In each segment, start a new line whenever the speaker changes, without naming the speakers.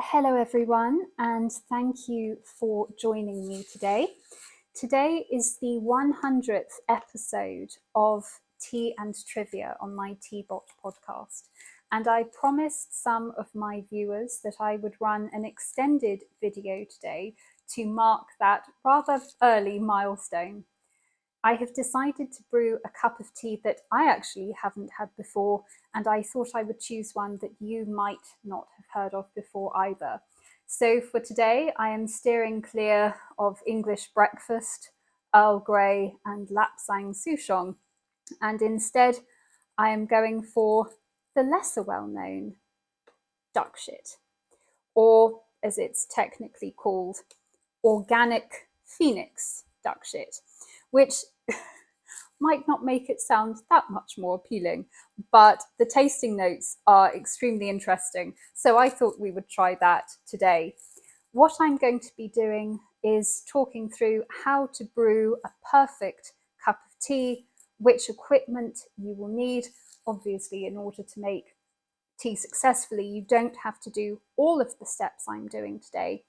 Hello everyone, and thank you for joining me today. Today is the 100th episode of Tea and Trivia on my Teabot podcast, and I promised some of my viewers that I would run an extended video today to mark that rather early milestone. I have decided to brew a cup of tea that I actually haven't had before, and I thought I would choose one that you might not have heard of before either. So for today, I am steering clear of English breakfast, Earl Grey, and Lapsang Souchong, and instead I am going for the lesser well-known Duckshit, or as it's technically called, Organic Phoenix Duckshit, which might not make it sound that much more appealing, but the tasting notes are extremely interesting. So I thought we would try that today. What I'm going to be doing is talking through how to brew a perfect cup of tea, which equipment you will need. Obviously, in order to make tea successfully, you don't have to do all of the steps I'm doing today.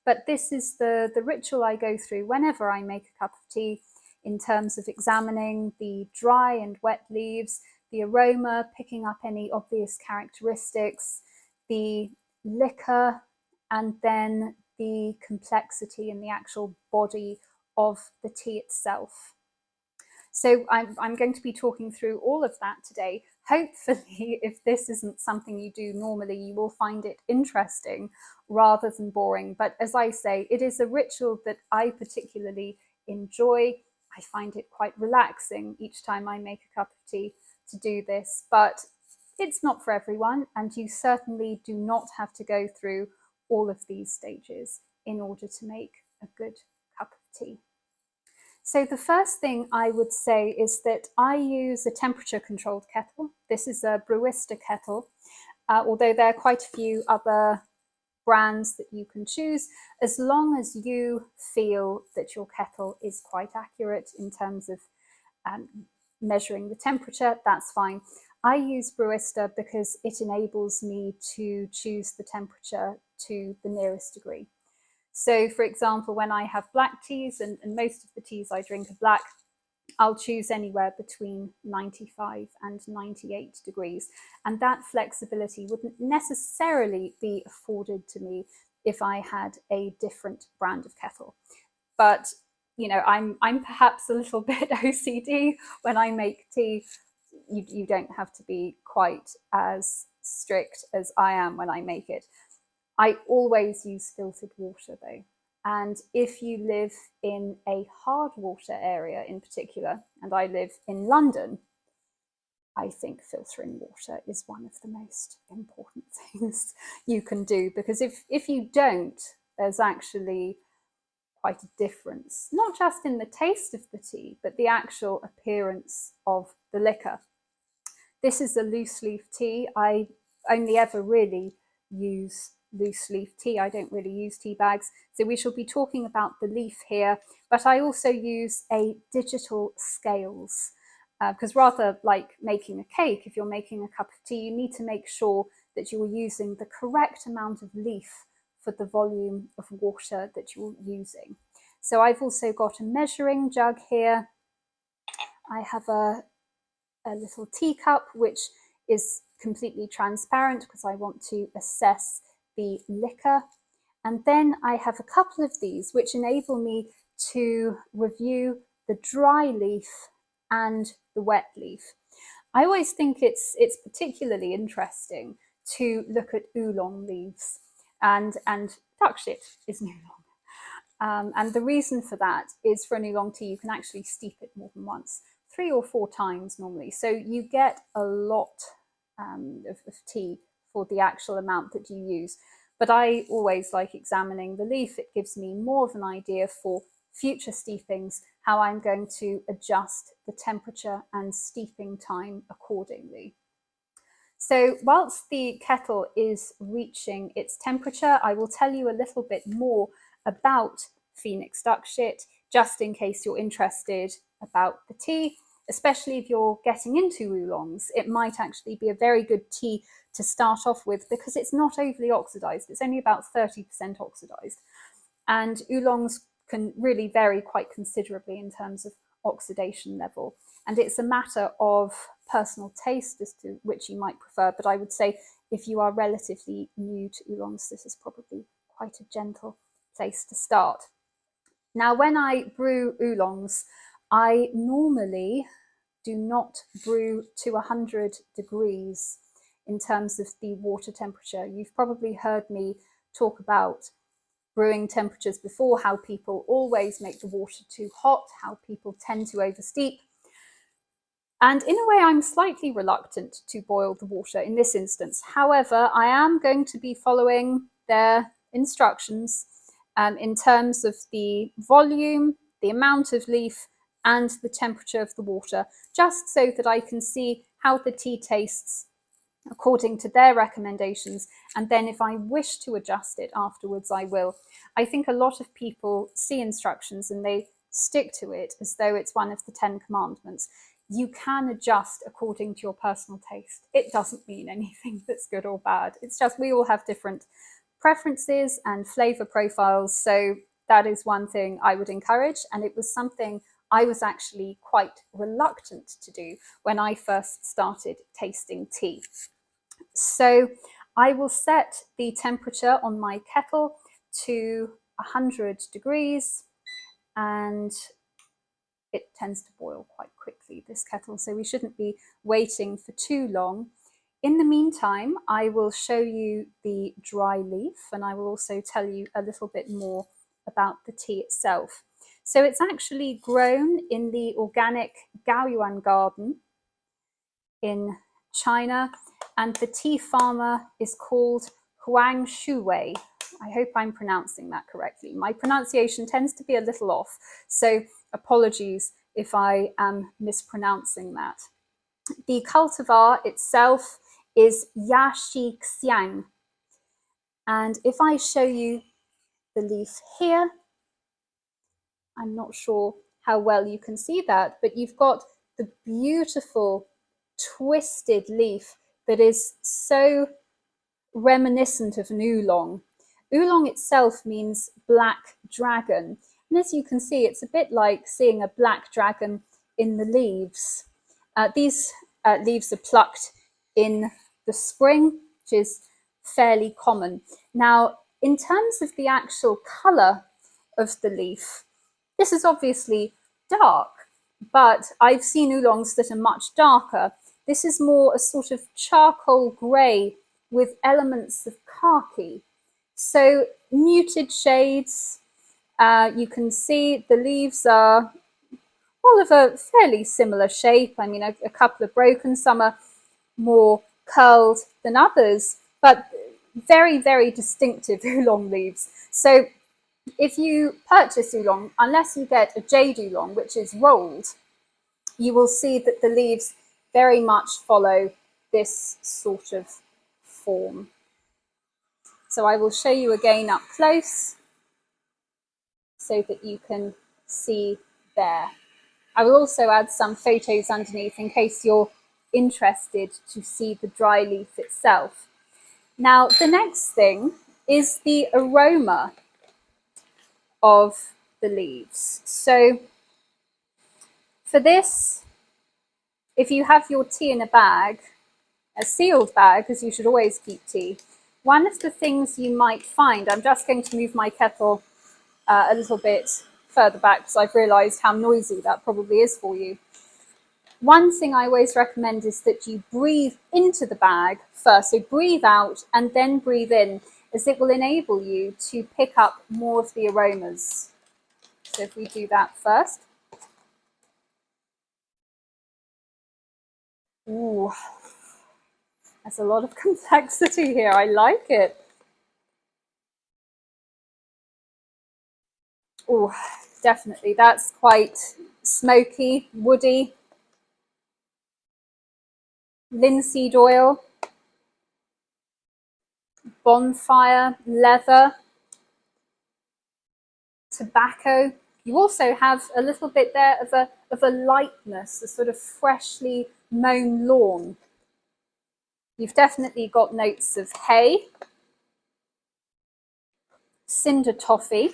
But this is the ritual I go through whenever I make a cup of tea, in terms of examining the dry and wet leaves, the aroma, picking up any obvious characteristics, the liquor, and then the complexity and the actual body of the tea itself. So I'm going to be talking through all of that today. Hopefully, if this isn't something you do normally, you will find it interesting rather than boring. But as I say, it is a ritual that I particularly enjoy. I find it quite relaxing each time I make a cup of tea to do this, but it's not for everyone, and you certainly do not have to go through all of these stages in order to make a good cup of tea. So the first thing I would say is that I use a temperature controlled kettle. This is a Brewista kettle, although there are quite a few other brands that you can choose, as long as you feel that your kettle is quite accurate in terms of measuring the temperature, that's fine. I use Brewista because it enables me to choose the temperature to the nearest degree. So for example, when I have black teas, and most of the teas I drink are black, I'll choose anywhere between 95 and 98 degrees. And that flexibility wouldn't necessarily be afforded to me if I had a different brand of kettle. But you know, I'm perhaps a little bit OCD when I make tea. You don't have to be quite as strict as I am when I make it. I always use filtered water though. And if you live in a hard water area in particular, and I live in London, I think filtering water is one of the most important things you can do, because if you don't, there's actually quite a difference, not just in the taste of the tea, but the actual appearance of the liquor. This is a loose leaf tea. I only ever really use loose leaf tea. I don't really use tea bags. So we shall be talking about the leaf here, but I also use a digital scales, because rather like making a cake, if you're making a cup of tea, you need to make sure that you are using the correct amount of leaf for the volume of water that you're using. So I've also got a measuring jug here. I have a little teacup, which is completely transparent because I want to assess the liquor. And then I have a couple of these which enable me to review the dry leaf and the wet leaf. I always think it's particularly interesting to look at oolong leaves, and duckshit is an oolong. And the reason for that is, for an oolong tea, you can actually steep it more than once, 3 or 4 times normally. So you get a lot of tea for the actual amount that you use. But I always like examining the leaf. It gives me more of an idea for future steepings, how I'm going to adjust the temperature and steeping time accordingly. So whilst the kettle is reaching its temperature, I will tell you a little bit more about Phoenix Duckshit, just in case you're interested about the tea. especially if you're getting into oolongs, it might actually be a very good tea to start off with because it's not overly oxidized. It's only about 30% oxidized. And oolongs can really vary quite considerably in terms of oxidation level. And it's a matter of personal taste as to which you might prefer. But I would say if you are relatively new to oolongs, this is probably quite a gentle place to start. Now, when I brew oolongs, I normally do not brew to 100 degrees in terms of the water temperature. You've probably heard me talk about brewing temperatures before, how people always make the water too hot, how people tend to oversteep. And in a way, I'm slightly reluctant to boil the water in this instance. However, I am going to be following their instructions in terms of the volume, the amount of leaf, and the temperature of the water, just so that I can see how the tea tastes according to their recommendations. And then if I wish to adjust it afterwards, I will. I think a lot of people see instructions and they stick to it as though it's one of the 10 commandments. You can adjust according to your personal taste. It doesn't mean anything that's good or bad. It's just we all have different preferences and flavor profiles. So that is one thing I would encourage. And it was something I was actually quite reluctant to do when I first started tasting tea. So I will set the temperature on my kettle to 100 degrees, and it tends to boil quite quickly, this kettle, so we shouldn't be waiting for too long. In the meantime, I will show you the dry leaf, and I will also tell you a little bit more about the tea itself. So it's actually grown in the organic Gaoyuan garden in China, and the tea farmer is called Huang Shuwei. I hope I'm pronouncing that correctly. My pronunciation tends to be a little off, so apologies if I am mispronouncing that. The cultivar itself is Yashi Xiang, and if I show you the leaf here, I'm not sure how well you can see that, but you've got the beautiful twisted leaf that is so reminiscent of an oolong. Oolong itself means black dragon, and as you can see, it's a bit like seeing a black dragon in the leaves. These leaves are plucked in the spring, which is fairly common. Now, in terms of the actual colour of the leaf, this is obviously dark, but I've seen oolongs that are much darker. This is more a sort of charcoal grey with elements of khaki. So muted shades. You can see the leaves are all of a fairly similar shape. I mean, a couple are broken, some are more curled than others, but very, very distinctive oolong leaves. So if you purchase oolong, unless you get a jade oolong, which is rolled, you will see that the leaves very much follow this sort of form. So I will show you again up close so that you can see there. I will also add some photos underneath in case you're interested to see the dry leaf itself. Now, the next thing is the aroma of the leaves. So for this, if you have your tea in a bag, a sealed bag, because you should always keep tea, one of the things you might find, I'm just going to move my kettle a little bit further back because I've realised how noisy that probably is for you. One thing I always recommend is that you breathe into the bag first, so breathe out and then breathe in, as it will enable you to pick up more of the aromas. So if we do that first. Ooh, there's a lot of complexity here. I like it. Oh, definitely. That's quite smoky, woody. Linseed oil, bonfire, leather, tobacco. You also have a little bit there of of a lightness, a sort of freshly mown lawn. You've definitely got notes of hay, cinder toffee,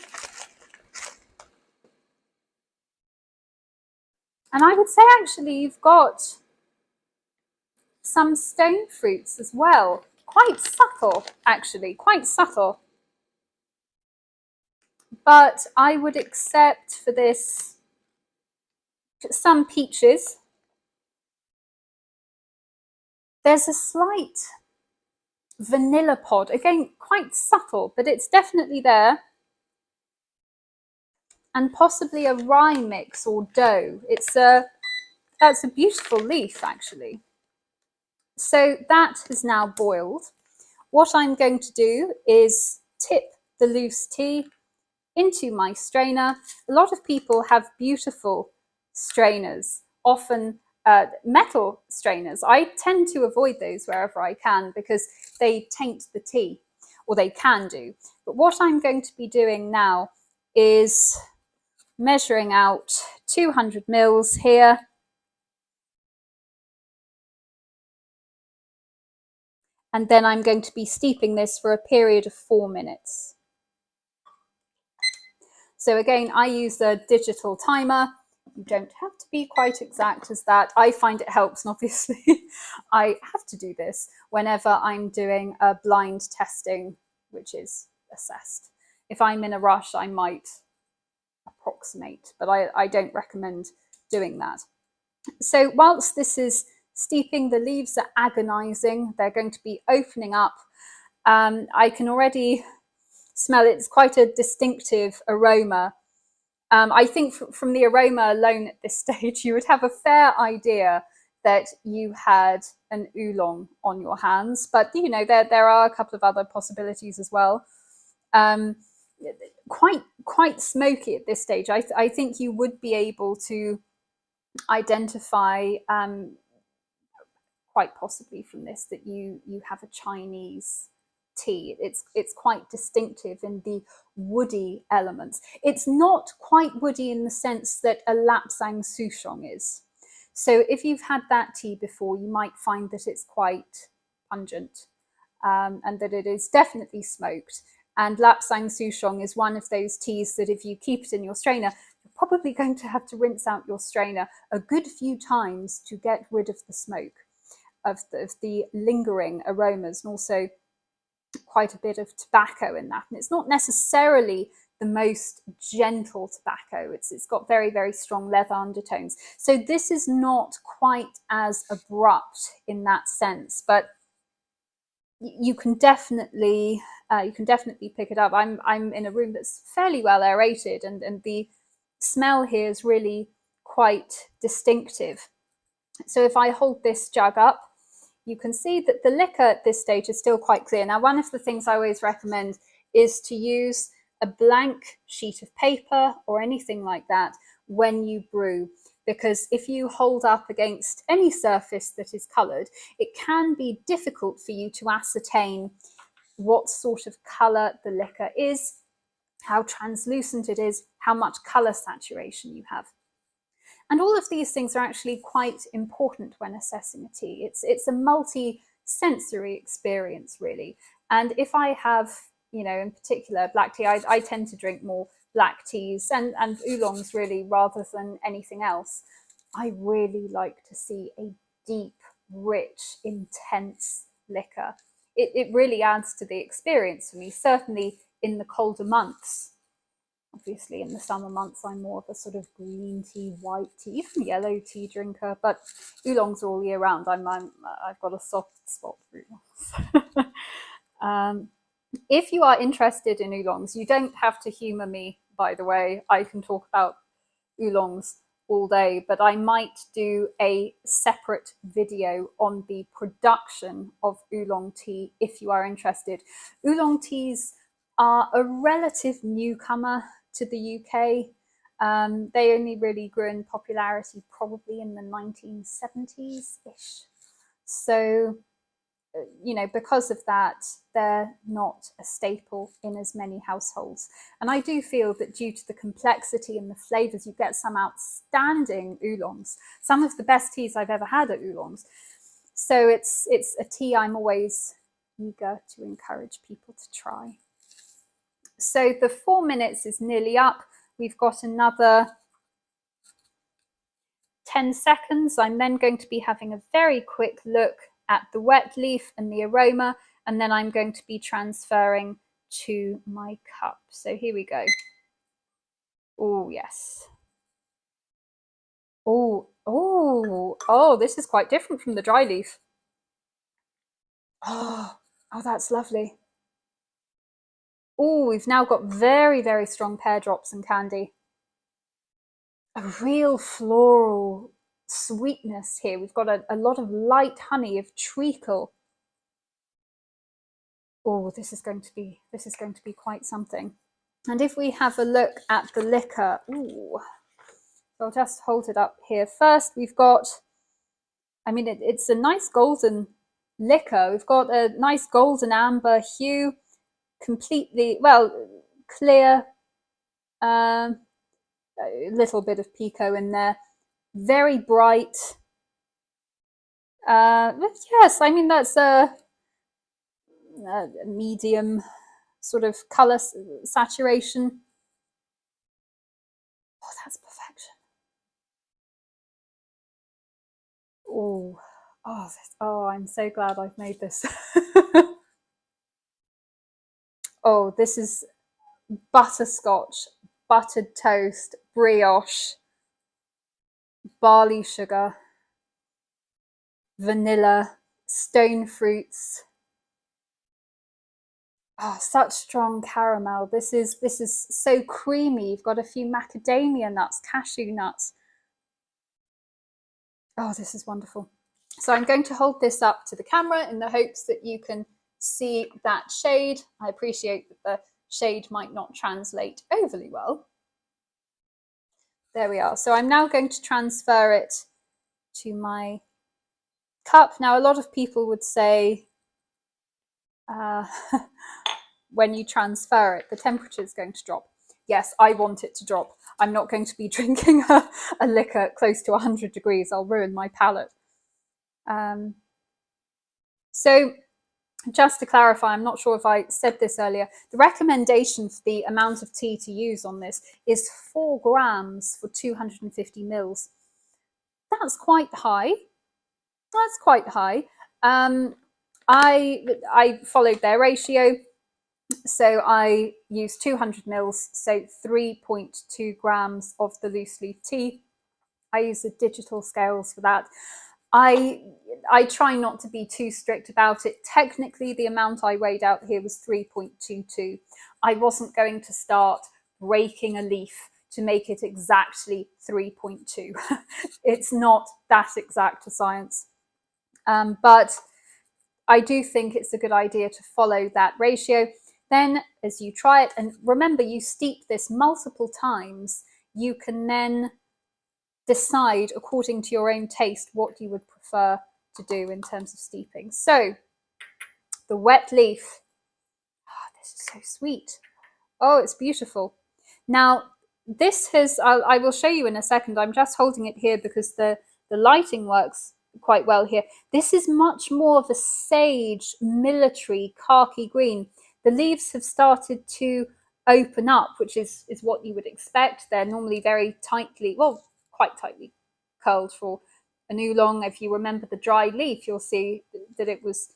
and I would say actually you've got some stone fruits as well. Quite subtle, actually, quite subtle. But I would accept for this some peaches. There's a slight vanilla pod, again, quite subtle, but it's definitely there. And possibly a rye mix or dough. That's a beautiful leaf, actually. So that has now boiled. What I'm going to do is tip the loose tea into my strainer. A lot of people have beautiful strainers, often metal strainers. I tend to avoid those wherever I can because they taint the tea, or they can do. But what I'm going to be doing now is measuring out 200 mils here. And then I'm going to be steeping this for a period of 4 minutes. So again, I use a digital timer. You don't have to be quite exact as that. I find it helps, and obviously I have to do this whenever I'm doing a blind testing, which is assessed. If I'm in a rush, I might approximate, but I don't recommend doing that. So whilst this is steeping, the leaves are agonizing. They're going to be opening up. I can already smell it. It's quite a distinctive aroma. I think from the aroma alone at this stage, you would have a fair idea that you had an oolong on your hands. But, you know, there are a couple of other possibilities as well. Quite smoky at this stage. I think you would be able to identify quite possibly from this that you have a Chinese tea. It's quite distinctive in the woody elements. It's not quite woody in the sense that a Lapsang Souchong is. So if you've had that tea before, you might find that it's quite pungent and that it is definitely smoked. And Lapsang Souchong is one of those teas that if you keep it in your strainer, you're probably going to have to rinse out your strainer a good few times to get rid of the smoke, of the lingering aromas, and also quite a bit of tobacco in that. And it's not necessarily the most gentle tobacco. It's got very, very strong leather undertones. So this is not quite as abrupt in that sense, but you can definitely pick it up. I'm in a room that's fairly well aerated, and the smell here is really quite distinctive. So if I hold this jug up, you can see that the liquor at this stage is still quite clear. Now, one of the things I always recommend is to use a blank sheet of paper or anything like that when you brew, because if you hold up against any surface that is coloured, it can be difficult for you to ascertain what sort of colour the liquor is, how translucent it is, how much colour saturation you have. And all of these things are actually quite important when assessing a tea. It's a multi-sensory experience, really. And if I have, you know, in particular black tea, I tend to drink more black teas and oolongs really rather than anything else. I really like to see a deep, rich, intense liquor. It really adds to the experience for me, certainly in the colder months. Obviously, in the summer months, I'm more of a sort of green tea, white tea, even yellow tea drinker. But oolongs are all year round. I've got a soft spot for oolongs. If you are interested in oolongs, you don't have to humour me. By the way, I can talk about oolongs all day, but I might do a separate video on the production of oolong tea if you are interested. Oolong teas are a relative newcomer to the UK. They only really grew in popularity probably in the 1970s-ish. So you know, because of that, they're not a staple in as many households. And I do feel that due to the complexity and the flavors, you get some outstanding oolongs, some of the best teas I've ever had are oolongs. So it's a tea I'm always eager to encourage people to try. So the 4 minutes is nearly up. We've got another 10 seconds. I'm then going to be having a very quick look at the wet leaf and the aroma, and then I'm going to be transferring to my cup. So here we go. Oh, yes. Oh, this is quite different from the dry leaf. Oh, that's lovely. Oh, we've now got very, very strong pear drops and candy. A real floral sweetness here. We've got a lot of light honey, of treacle. Oh, this is going to be quite something. And if we have a look at the liquor, ooh, I'll just hold it up here. First, we've got, I mean, it's a nice golden liquor. We've got a nice golden amber hue, completely, well, clear, a little bit of pico in there, very bright. Yes, I mean, that's a medium sort of color saturation. Oh, that's perfection. Oh, I'm so glad I've made this. Oh, this is butterscotch, buttered toast, brioche, barley sugar, vanilla, stone fruits. Oh, such strong caramel. This is so creamy. You've got a few macadamia nuts, cashew nuts. Oh, this is wonderful. So I'm going to hold this up to the camera in the hopes that you can see that shade. I appreciate that the shade might not translate overly well. There we are. So I'm now going to transfer it to my cup. Now, a lot of people would say when you transfer it, the temperature is going to drop. Yes, I want it to drop. I'm not going to be drinking a liquor close to 100 degrees. I'll ruin my palate. So just to clarify, I'm not sure if I said this earlier, the recommendation for the amount of tea to use on this is 4 grams for 250 mils. That's quite high. That's quite high. I followed their ratio. So I used 200 mils, so 3.2 grams of the loose leaf tea. I use the digital scales for that. I try not to be too strict about it. Technically, the amount I weighed out here was 3.22. I wasn't going to start breaking a leaf to make it exactly 3.2. It's not that exact a science. But I do think it's a good idea to follow that ratio. Then as you try it, and remember you steep this multiple times, you can then decide according to your own taste what you would prefer to do in terms of steeping. So the wet leaf, this is so sweet. Oh, it's beautiful. Now this has, I will show you in a second. I'm just holding it here because the lighting works quite well here. This is much more of a sage, military, khaki green. The leaves have started to open up, which is what you would expect. They're normally very tightly, well, quite tightly curled for an oolong. If you remember the dry leaf, you'll see that it was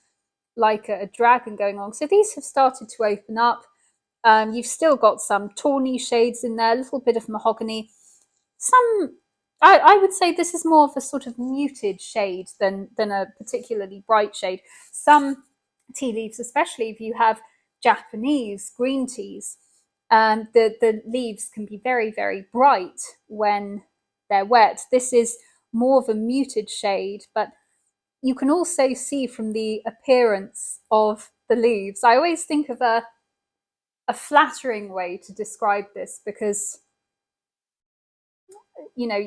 like a dragon going on. So these have started to open up. You've still got some tawny shades in there, a little bit of mahogany. Some, I would say this is more of a sort of muted shade than a particularly bright shade. Some tea leaves, especially if you have Japanese green teas, the leaves can be very, very bright when they're wet. This is more of a muted shade, but you can also see from the appearance of the leaves. I always think of a flattering way to describe this because, you know,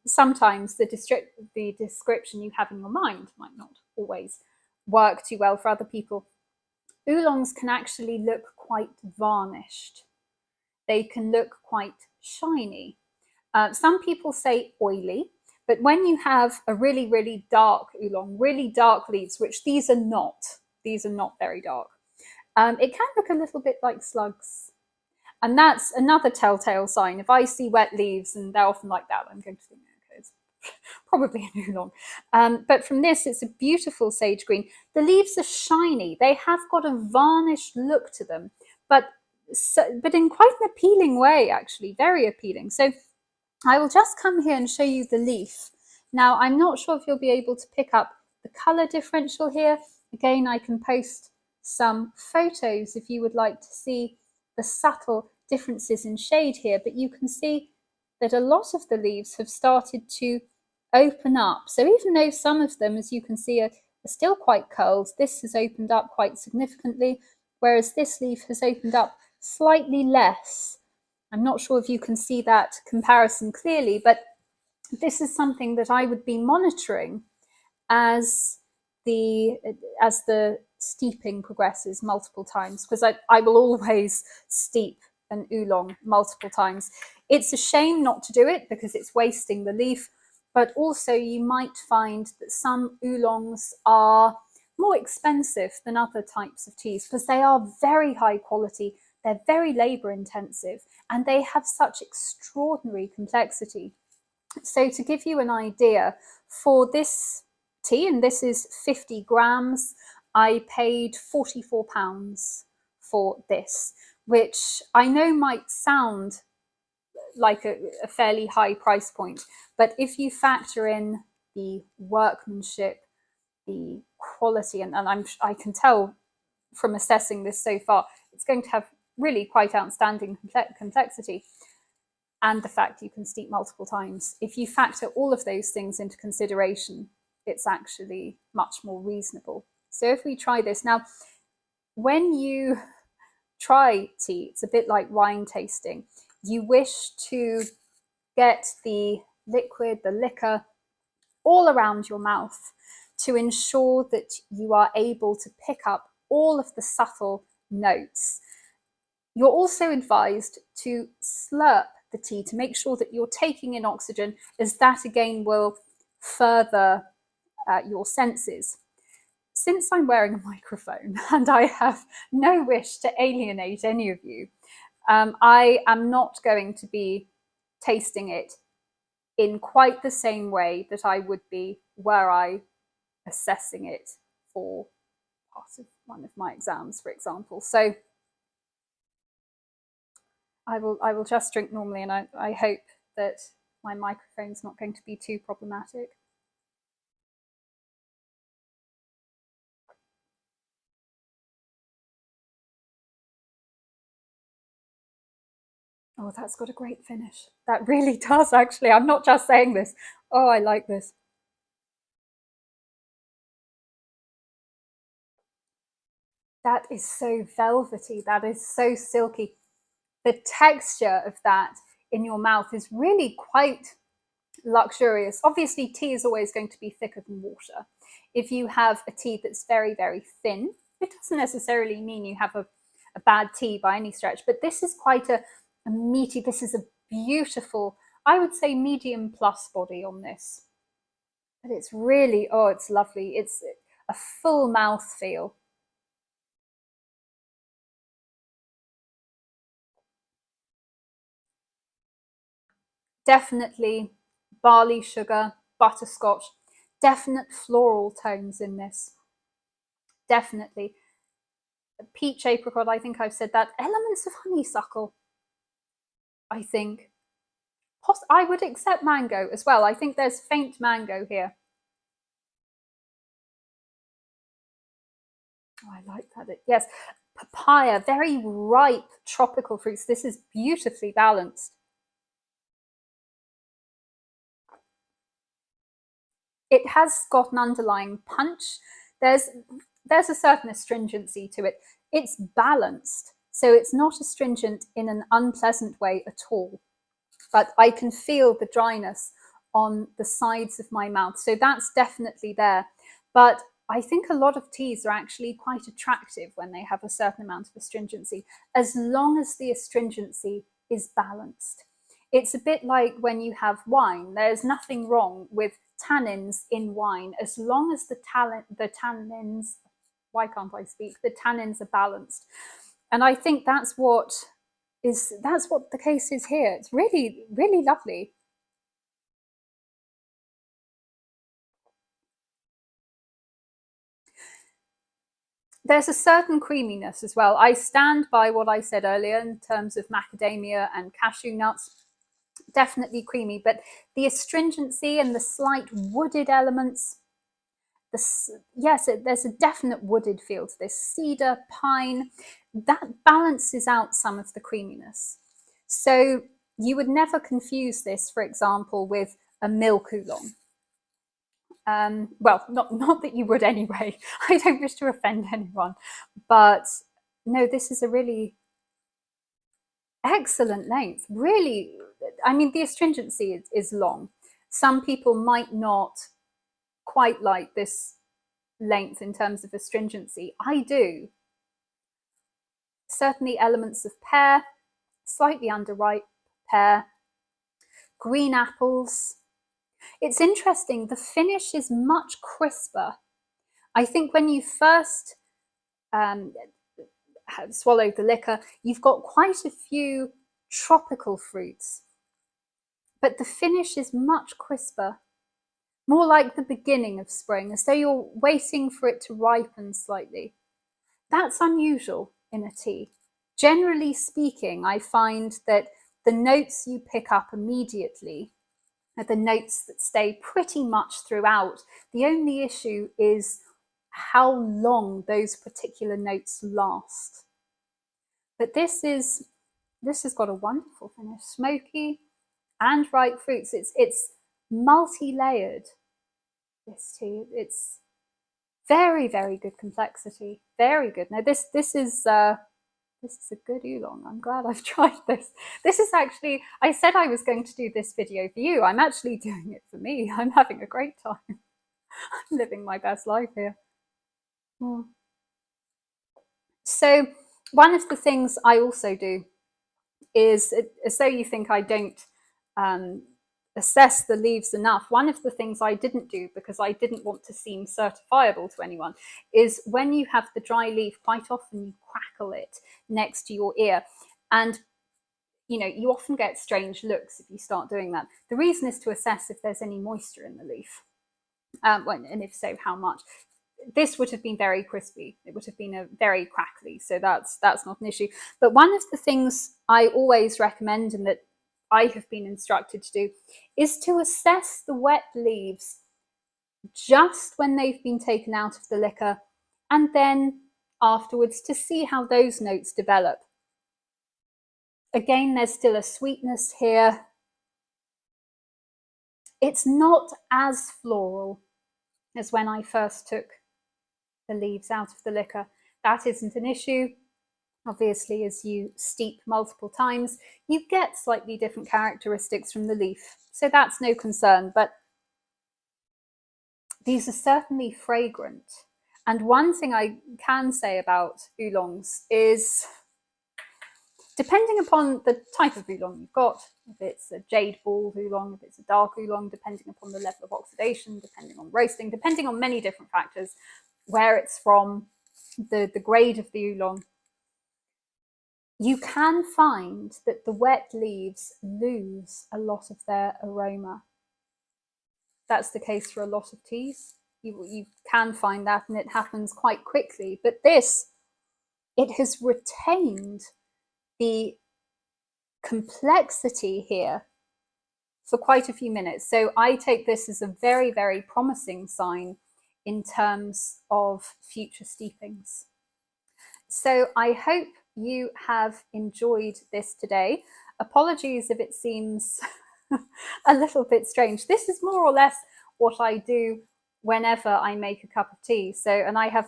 sometimes the description you have in your mind might not always work too well for other people. Oolongs can actually look quite varnished. They can look quite shiny. Some people say oily, but when you have a really, really dark oolong, really dark leaves, which these are not very dark, it can look a little bit like slugs. And that's another telltale sign. If I see wet leaves, and they're often like that, I'm going to think, okay, it's probably an oolong. But from this, it's a beautiful sage green. The leaves are shiny. They have got a varnished look to them, but in quite an appealing way, actually, very appealing. So I will just come here and show you the leaf. Now, I'm not sure if you'll be able to pick up the colour differential here. Again, I can post some photos if you would like to see the subtle differences in shade here, but you can see that a lot of the leaves have started to open up. So even though some of them, as you can see, are still quite curled, this has opened up quite significantly, whereas this leaf has opened up slightly less. I'm not sure if you can see that comparison clearly, but this is something that I would be monitoring as the steeping progresses multiple times, because I will always steep an oolong multiple times. It's a shame not to do it because it's wasting the leaf, but also you might find that some oolongs are more expensive than other types of teas because they are very high quality, they're very labor intensive, and they have such extraordinary complexity. So to give you an idea, for this tea, and this is 50 grams, I paid £44 for this, which I know might sound like a fairly high price point, but if you factor in the workmanship, the quality, and I can tell from assessing this so far, it's going to have really quite outstanding complexity, and the fact you can steep multiple times. If you factor all of those things into consideration, it's actually much more reasonable. So if we try this now, when you try tea, it's a bit like wine tasting. You wish to get the liquid, the liquor, all around your mouth to ensure that you are able to pick up all of the subtle notes. You're also advised to slurp the tea to make sure that you're taking in oxygen, as that again will further your senses. Since I'm wearing a microphone and I have no wish to alienate any of you, I am not going to be tasting it in quite the same way that I would be were I assessing it for part of one of my exams, for example. So I will just drink normally, and I hope that my microphone's not going to be too problematic. Oh, that's got a great finish. That really does, actually. I'm not just saying this. Oh, I like this. That is so velvety. That is so silky. The texture of that in your mouth is really quite luxurious. Obviously, tea is always going to be thicker than water. If you have a tea that's very, very thin, it doesn't necessarily mean you have a bad tea by any stretch, but this is quite a meaty, this is a beautiful, I would say medium plus body on this. But it's really, oh, it's lovely. It's a full mouth feel. Definitely barley sugar, butterscotch, definite floral tones in this. Definitely. Peach apricot, I think I've said that. Elements of honeysuckle, I think. I would accept mango as well. I think there's faint mango here. Oh, I like that. Yes, papaya, very ripe tropical fruits. This is beautifully balanced. It has got an underlying punch. There's a certain astringency to it. It's balanced, so it's not astringent in an unpleasant way at all. But I can feel the dryness on the sides of my mouth, so that's definitely there. But I think a lot of teas are actually quite attractive when they have a certain amount of astringency, as long as the astringency is balanced. It's a bit like when you have wine. There's nothing wrong with tannins in wine as long as the tannins, why can't I speak? The tannins are balanced. And I think that's what the case is here. It's really, really lovely. There's a certain creaminess as well. I stand by what I said earlier in terms of macadamia and cashew nuts. Definitely creamy, but the astringency and the slight wooded elements, yes, there's a definite wooded feel to this. Cedar, pine, that balances out some of the creaminess. So you would never confuse this, for example, with a milk oolong. Well, not that you would anyway. I don't wish to offend anyone, but no, this is a really excellent length. Really, I mean, the astringency is long. Some people might not quite like this length in terms of astringency. I do. Certainly elements of pear, slightly underripe pear, green apples. It's interesting, the finish is much crisper. I think when you first swallowed the liquor, you've got quite a few tropical fruits, but the finish is much crisper, more like the beginning of spring, as though you're waiting for it to ripen slightly. That's unusual in a tea. Generally speaking, I find that the notes you pick up immediately are the notes that stay pretty much throughout. The only issue is how long those particular notes last. But this has got a wonderful finish, smoky and ripe fruits. It's multi-layered, this tea. It's very, very good complexity. Very good. Now this is a good oolong. I'm glad I've tried this. This is actually, I said I was going to do this video for you. I'm actually doing it for me. I'm having a great time. I'm living my best life here. So one of the things I also do is, as though you think I don't assess the leaves enough, one of the things I didn't do, because I didn't want to seem certifiable to anyone, is when you have the dry leaf, quite often you crackle it next to your ear. And you often get strange looks if you start doing that. The reason is to assess if there's any moisture in the leaf, and if so, how much. This would have been very crispy. It would have been a very crackly, so that's not an issue. But one of the things I always recommend, and that I have been instructed to do, is to assess the wet leaves just when they've been taken out of the liquor, and then afterwards to see how those notes develop. Again, there's still a sweetness here. It's not as floral as when I first took the leaves out of the liquor. That isn't an issue. Obviously, as you steep multiple times, you get slightly different characteristics from the leaf. So that's no concern, but these are certainly fragrant. And one thing I can say about oolongs is, depending upon the type of oolong you've got, if it's a jade balled oolong, if it's a dark oolong, depending upon the level of oxidation, depending on roasting, depending on many different factors, where it's from, the grade of the oolong, you can find that the wet leaves lose a lot of their aroma. That's the case for a lot of teas. You can find that, and it happens quite quickly. But this, it has retained the complexity here for quite a few minutes. So I take this as a very, very promising sign in terms of future steepings. So I hope you have enjoyed this today. Apologies if it seems a little bit strange. This is more or less what I do whenever I make a cup of tea. So, and I have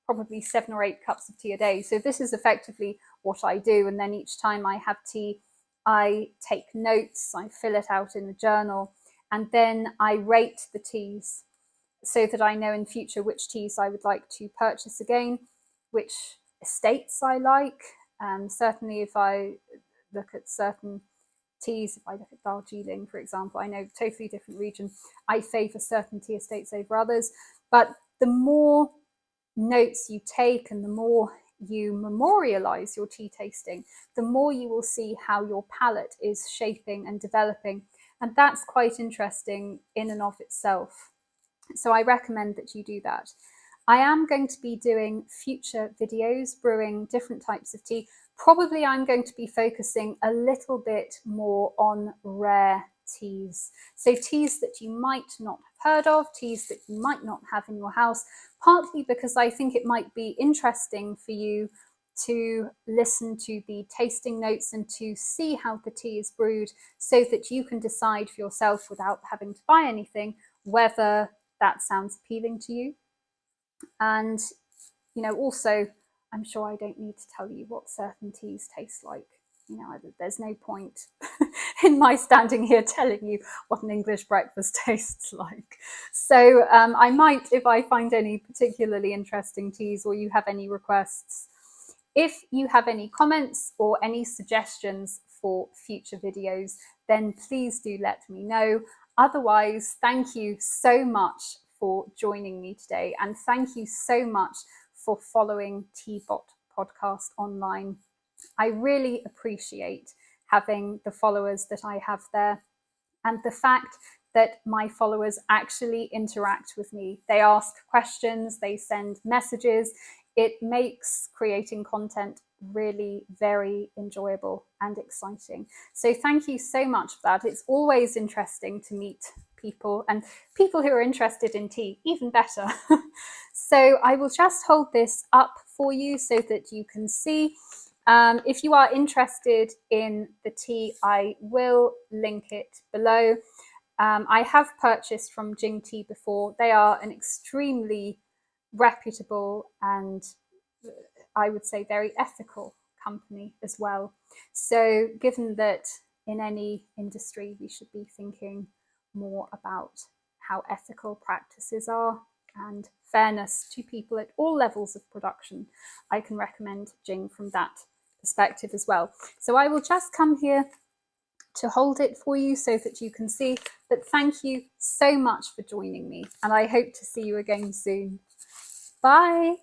probably 7 or 8 cups of tea a day. So this is effectively what I do. And then each time I have tea, I take notes, I fill it out in a journal, and then I rate the teas so that I know in future which teas I would like to purchase again, which estates I like. Certainly if I look at certain teas, if I look at Darjeeling, for example, I know totally different region, I favour certain tea estates over others. But the more notes you take and the more you memorialize your tea tasting, the more you will see how your palate is shaping and developing. And that's quite interesting in and of itself. So I recommend that you do that. I am going to be doing future videos brewing different types of tea. Probably I'm going to be focusing a little bit more on rare teas. So teas that you might not have heard of, teas that you might not have in your house, partly because I think it might be interesting for you to listen to the tasting notes and to see how the tea is brewed, so that you can decide for yourself without having to buy anything whether that sounds appealing to you. And also, I'm sure I don't need to tell you what certain teas taste like. There's no point in my standing here telling you what an English breakfast tastes like. So I might, if I find any particularly interesting teas or you have any requests. If you have any comments or any suggestions for future videos, then please do let me know. Otherwise, thank you so much for joining me today, and thank you so much for following Teabot Podcast online. I really appreciate having the followers that I have there, and the fact that my followers actually interact with me. They ask questions, they send messages. It makes creating content really very enjoyable and exciting. So thank you so much for that. It's always interesting to meet people, and people who are interested in tea, even better. So I will just hold this up for you so that you can see. If you are interested in the tea, I will link it below. I have purchased from Jing Tea before. They are an extremely reputable and, I would say, very ethical company as well. So given that in any industry we should be thinking more about how ethical practices are and fairness to people at all levels of production, I can recommend Jing from that perspective as well. So I will just come here to hold it for you so that you can see. But thank you so much for joining me, and I hope to see you again soon. Bye.